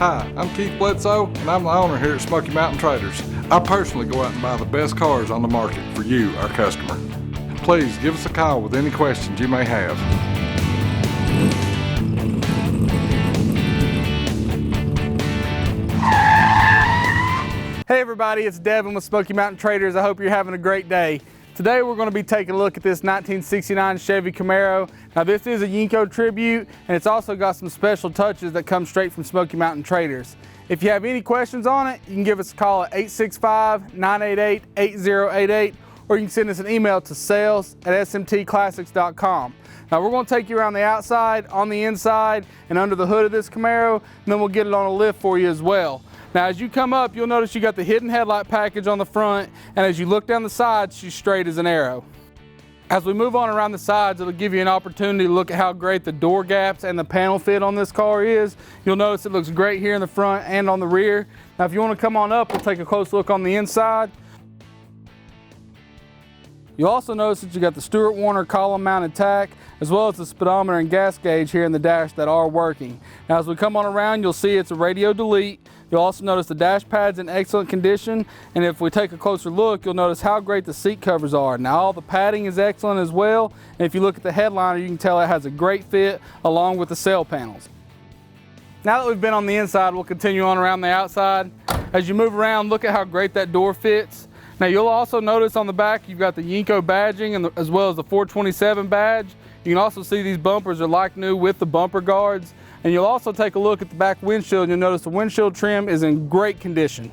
Hi, I'm Keith Bledsoe, and I'm the owner here at Smoky Mountain Traders. I personally go out and buy the best cars on the market for you, our customer. Please give us a call with any questions you may have. Hey everybody, it's Devin with Smoky Mountain Traders. I hope you're having a great day. Today we're going to be taking a look at this 1969 Chevy Camaro. Now this is a Yenko tribute, and it's also got some special touches that come straight from Smoky Mountain Traders. If you have any questions on it, you can give us a call at 865-988-8088, or you can send us an email to sales@smtclassics.com. Now we're going to take you around the outside, on the inside, and under the hood of this Camaro, and then we'll get it on a lift for you as well. Now as you come up, you'll notice you got the hidden headlight package on the front, and as you look down the sides, she's straight as an arrow. As we move on around the sides, it'll give you an opportunity to look at how great the door gaps and the panel fit on this car is. You'll notice it looks great here in the front and on the rear. Now if you want to come on up, we'll take a close look on the inside. You'll also notice that you got the Stewart Warner column mounted tach, as well as the speedometer and gas gauge here in the dash that are working. Now as we come on around, you'll see it's a radio delete. You'll also notice the dash pad's in excellent condition, and if we take a closer look, you'll notice how great the seat covers are. Now all the padding is excellent as well, and if you look at the headliner, you can tell it has a great fit along with the sail panels. Now that we've been on the inside, we'll continue on around the outside. As you move around, look at how great that door fits. Now you'll also notice on the back you've got the Yenko badging as well as the 427 badge. You can also see these bumpers are like new with the bumper guards. And you'll also take a look at the back windshield, and you'll notice the windshield trim is in great condition.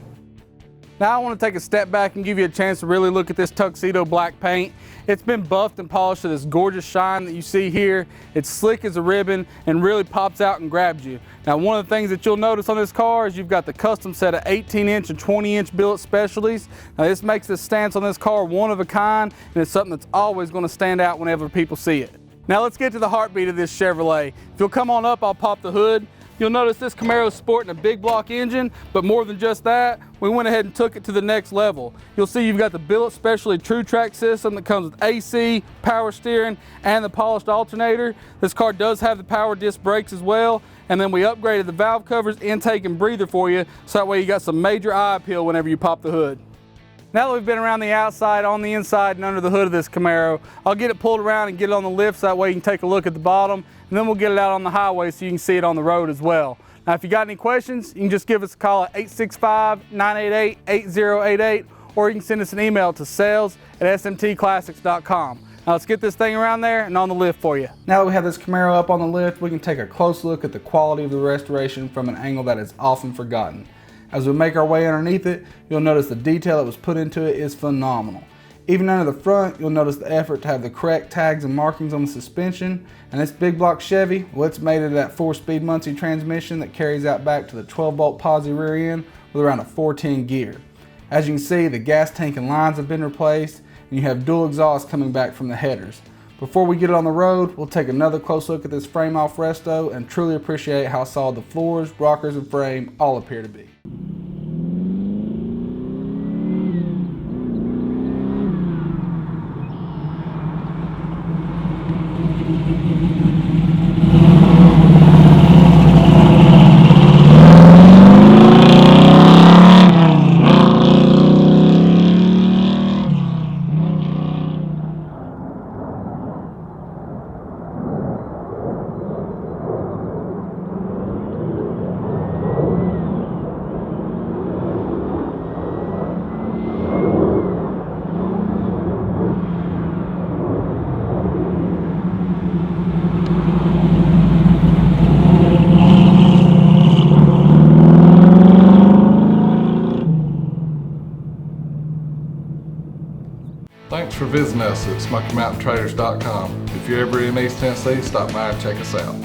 Now I want to take a step back and give you a chance to really look at this Tuxedo Black paint. It's been buffed and polished to this gorgeous shine that you see here. It's slick as a ribbon and really pops out and grabs you. Now one of the things that you'll notice on this car is you've got the custom set of 18-inch and 20-inch billet specialties. Now this makes this stance on this car one of a kind, and it's something that's always going to stand out whenever people see it. Now let's get to the heartbeat of this Chevrolet. If you'll come on up, I'll pop the hood. You'll notice this Camaro is sporting a big block engine, but more than just that, we went ahead and took it to the next level. You'll see you've got the Billet Specialty Trac system that comes with AC, power steering, and the polished alternator. This car does have the power disc brakes as well, and then we upgraded the valve covers, intake, and breather for you, so that way you got some major eye appeal whenever you pop the hood. Now that we've been around the outside, on the inside, and under the hood of this Camaro, I'll get it pulled around and get it on the lift so that way you can take a look at the bottom, and then we'll get it out on the highway so you can see it on the road as well. Now if you got any questions, you can just give us a call at 865-988-8088, or you can send us an email to sales@smtclassics.com. Now let's get this thing around there and on the lift for you. Now that we have this Camaro up on the lift, we can take a close look at the quality of the restoration from an angle that is often forgotten. As we make our way underneath it, you'll notice the detail that was put into it is phenomenal. Even under the front, you'll notice the effort to have the correct tags and markings on the suspension. And this big block Chevy, well, it's made of that 4-speed Muncie transmission that carries out back to the 12-bolt Posi rear end with around a 410 gear. As you can see, the gas tank and lines have been replaced, and you have dual exhaust coming back from the headers. Before we get it on the road, we'll take another close look at this frame off Resto and truly appreciate how solid the floors, rockers, and frame all appear to be. Thanks for visiting us at SmokyMountainTraders.com. If you're ever in East Tennessee, stop by and check us out.